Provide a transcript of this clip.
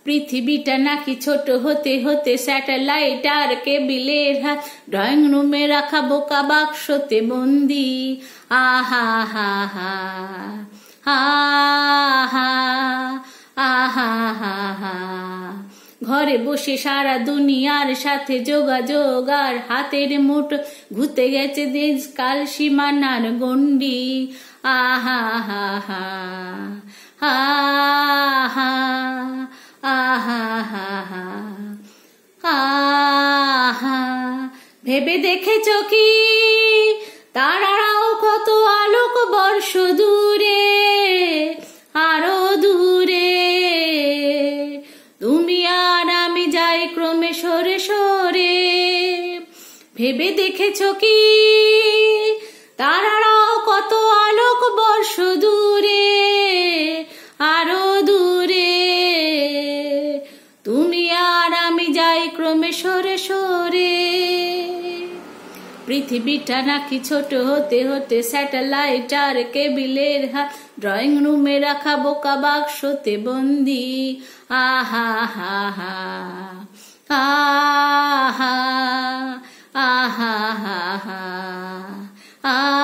পৃথিবীটা নাকি ছোট হতে হতে স্যাটেলাইট আর কেবিলের হাত, ড্রয়িং রুমে রাখা বোকা বাক্সতে বন্দি। আহা হা হা আহা আহা হা হা। ঘরে বসে সারা দুনিয়ার সাথে যোগাযোগ, আর হাতের মুঠো ঘুরতে গেছে দেশ কাল সীমানার গন্ডি। আহা হা হা আহা আহা হা হা আহা। ভেবে দেখেছো কি তারারাও কত আলোক বর্ষ দূরে, আরো দূরে। তুমি আর আমি যাই ক্রমে সরে সরে। ভেবে দেখেছো কি তারারাও কত আলোক বর্ষ দূরে, আরো দূরে। তুমি আর আমি যাই ক্রমে সরে সরে। পৃথিবীটা নাকি ছোট হতে হতে স্যাটেলাইট আর কেবিলের হাত, ড্রয়িং রুমে রাখা বোকা বাক্সতে বন্দি। আহা হা হা আহা আহা হা হা আহা।